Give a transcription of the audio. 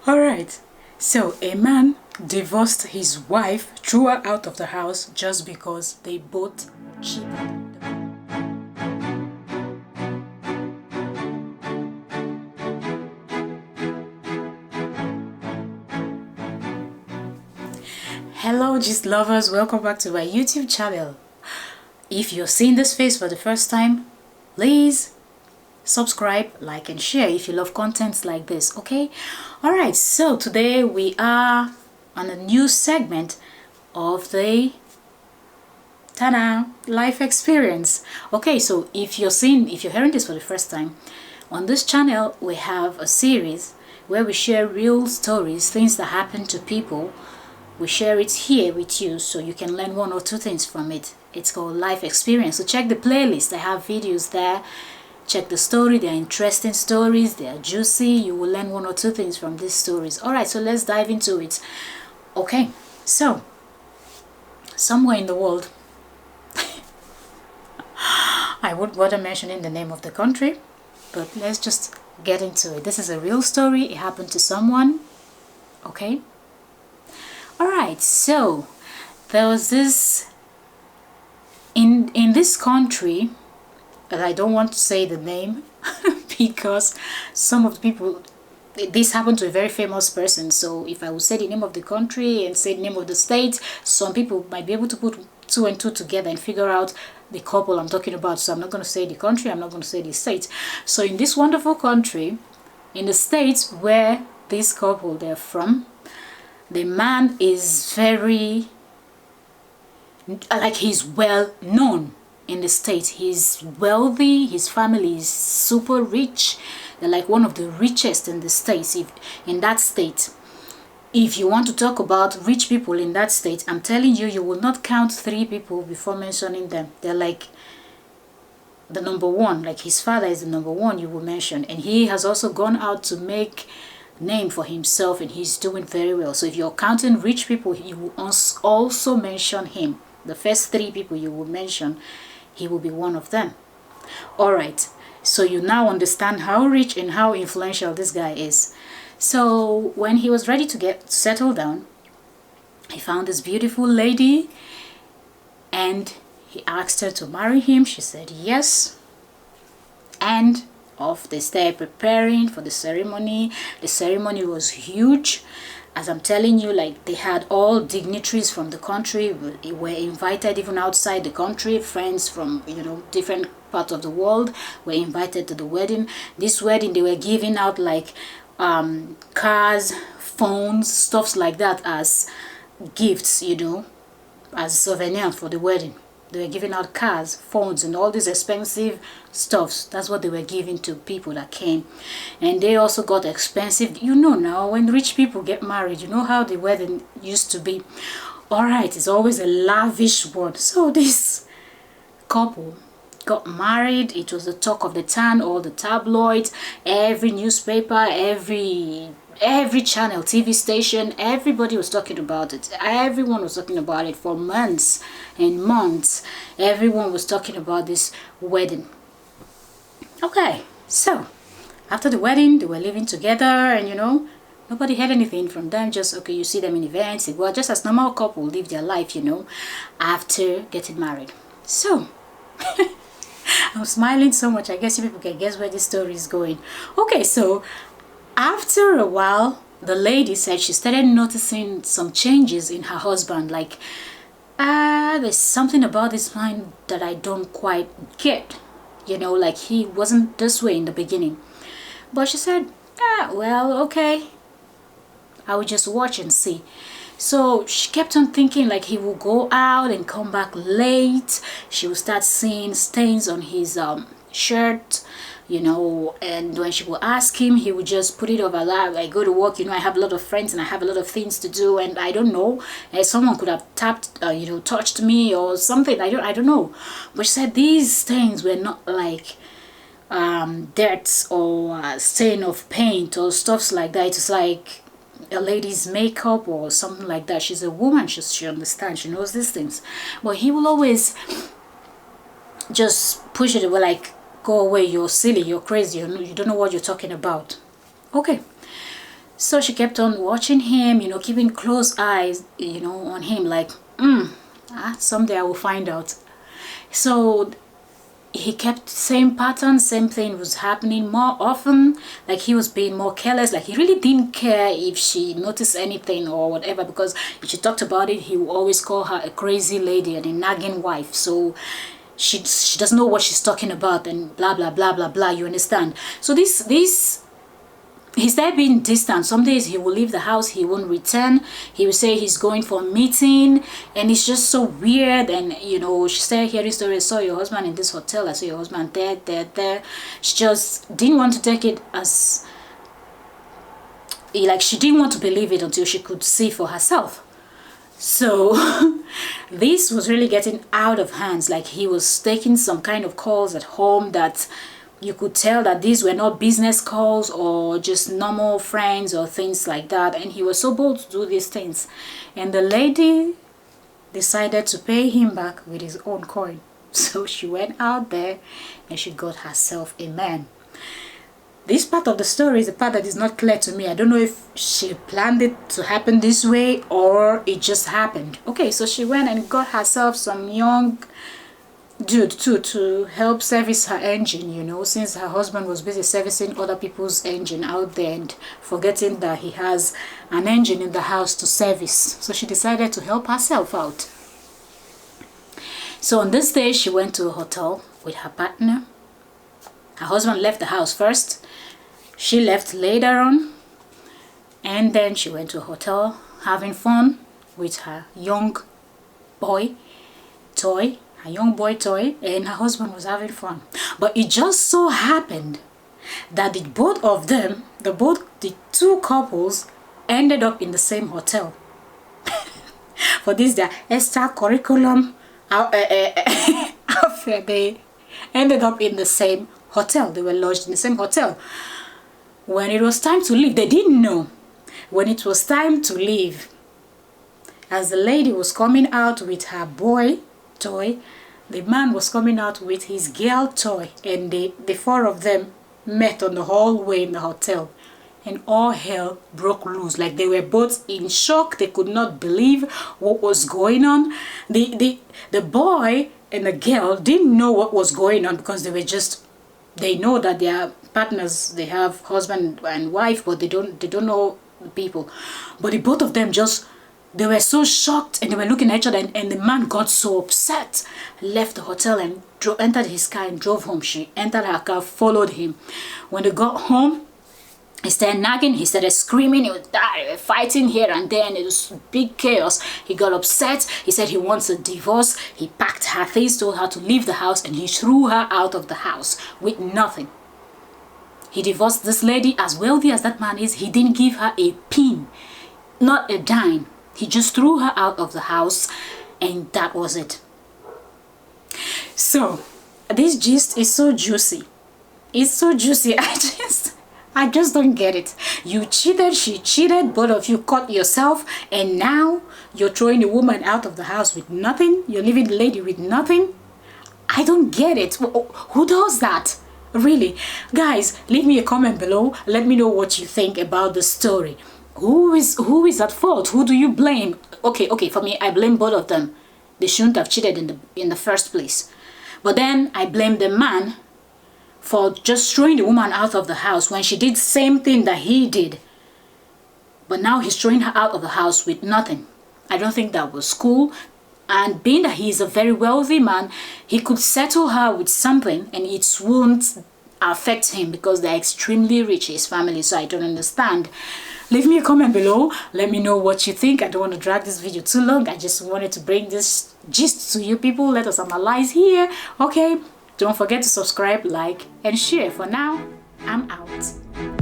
All right. So a man divorced his wife, threw her out of the house just because they both cheated. Hello gist lovers, welcome back to my YouTube channel. If you're seeing this face for the first time, please subscribe, like and share if you love contents like this, okay? All right, so today we are on a new segment of the life experience. Okay, so if you're hearing this for the first time, on this channel we have a series where we share real stories, things that happen to people. We share it here with you so you can learn one or two things from it. It's called life experience. So check the playlist, I have videos there. Check the story, they're interesting stories, they're juicy. You will learn one or two things from these stories. All right, so let's dive into it. Okay, so somewhere in the world, I wouldn't bother mentioning the name of the country, but let's just get into it. This is a real story. It happened to someone. Okay. All right, so there was this in this country, and I don't want to say the name because some of the people, this happened to a very famous person. So if I would say the name of the country and say the name of the state, some people might be able to put two and two together and figure out the couple I'm talking about. So I'm not going to say the country, I'm not going to say the state. So in this wonderful country, in the states where this couple they're from, the man is very, like, he's well known in the state. He's wealthy, his family is super rich. They're like one of the richest in the states. In that state, if you want to talk about rich people in that state, I'm telling you, you will not count 3 people before mentioning them. They're like the number one, like his father is the number one you will mention. And he has also gone out to make name for himself, and he's doing very well. So if you're counting rich people, you will also mention him. The first 3 people you will mention, he will be one of them. All right, so you now understand how rich and how influential this guy is. So when he was ready to get settled down, he found this beautiful lady and he asked her to marry him. She said yes, and off they started preparing for the ceremony. The ceremony was huge. As I'm telling you, like, they had all dignitaries from the country were invited, even outside the country. Friends from, different parts of the world were invited to the wedding. This wedding, they were giving out like cars, phones, stuffs like that as gifts, as souvenir for the wedding. They were giving out cars, phones, and all these expensive stuffs. That's what they were giving to people that came. And they also got expensive. Now, when rich people get married, you know how the wedding used to be. All right, it's always a lavish one. So this couple got married. It was the talk of the town, all the tabloids, every newspaper, every channel, TV station, everybody was talking about it. Everyone was talking about it for months and months. Everyone was talking about this wedding. Okay, so after the wedding, they were living together, and nobody heard anything from them. Just, okay, you see them in events, they go just as normal couple live their life, after getting married. So I'm smiling so much, I guess you people can guess where this story is going. Okay, so after a while, the lady said she started noticing some changes in her husband. Like, there's something about this man that I don't quite get. Like, he wasn't this way in the beginning. But she said, well, okay, I will just watch and see. So she kept on thinking, like, he will go out and come back late. She will start seeing stains on his shirt, and when she would ask him, he would just put it over that. I go to work, I have a lot of friends and I have a lot of things to do, and I don't know, someone could have touched me or something. I don't know. But she said these stains were not like dirt or stain of paint or stuffs like that. It's like a lady's makeup or something like that. She's a woman, she understands, she knows these things. But he will always just push it away, like Go away, you're silly, you're crazy, you don't know what you're talking about. Okay. So she kept on watching him, keeping close eyes, on him, like, someday I will find out. So he kept same pattern, same thing was happening more often. Like he was being more careless. Like he really didn't care if she noticed anything or whatever, because if she talked about it, he would always call her a crazy lady and a nagging wife. So she doesn't know what she's talking about and blah blah blah blah blah. You understand? So this he started being distant. Some days he will leave the house, he won't return. He will say he's going for a meeting, and it's just so weird. And she started hearing stories. I saw your husband in this hotel, I saw your husband there. She just didn't want to take it as, like, she didn't want to believe it until she could see for herself. So this was really getting out of hands. Like he was taking some kind of calls at home that you could tell that these were not business calls or just normal friends or things like that. And he was so bold to do these things. And the lady decided to pay him back with his own coin. So she went out there and she got herself a man. This part of the story is the part that is not clear to me. I don't know if she planned it to happen this way or it just happened. Okay, so she went and got herself some young dude too to help service her engine, since her husband was busy servicing other people's engine out there and forgetting that he has an engine in the house to service. So she decided to help herself out. So on this day, she went to a hotel with her partner. Her husband left the house first. She left later on. And then she went to a hotel having fun with her young boy toy. And her husband was having fun. But it just so happened that the two couples ended up in the same hotel. For this, their extracurriculum affair, they ended up in the same hotel. They were lodged in the same hotel. When it was time to leave, they didn't know. When it was time to leave, as the lady was coming out with her boy toy, the man was coming out with his girl toy, and the four of them met on the hallway in the hotel, and all hell broke loose. Like they were both in shock. They could not believe what was going on. The boy and the girl didn't know what was going on, because they know that they are partners, they have husband and wife, but they don't know the people. But the both of them they were so shocked, and they were looking at each other, and the man got so upset, left the hotel and entered his car and drove home. She entered her car, followed him. When they got home, he started nagging, he started screaming, he was fighting here and there, and it was big chaos. He got upset, he said he wants a divorce. He packed her things, told her to leave the house, and he threw her out of the house with nothing. He divorced this lady. As wealthy as that man is, he didn't give her a pin, not a dime. He just threw her out of the house, and that was it. So this gist is so juicy. It's so juicy. I just don't get it. You cheated, she cheated, both of you caught yourself, and now you're throwing a woman out of the house with nothing. You're leaving the lady with nothing. I don't get it. Who does that? Really? Guys, leave me a comment below. Let me know what you think about the story. Who is at fault? Who do you blame? Okay, for me, I blame both of them. They shouldn't have cheated in the first place. But then I blame the man for just throwing the woman out of the house when she did the same thing that he did. But now he's throwing her out of the house with nothing. I don't think that was cool. And being that he's a very wealthy man, he could settle her with something and it won't affect him, because they're extremely rich, his family. So I don't understand. Leave me a comment below. Let me know what you think. I don't want to drag this video too long. I just wanted to bring this gist to you people. Let us analyze here. Okay, don't forget to subscribe, like, and share. For now, I'm out.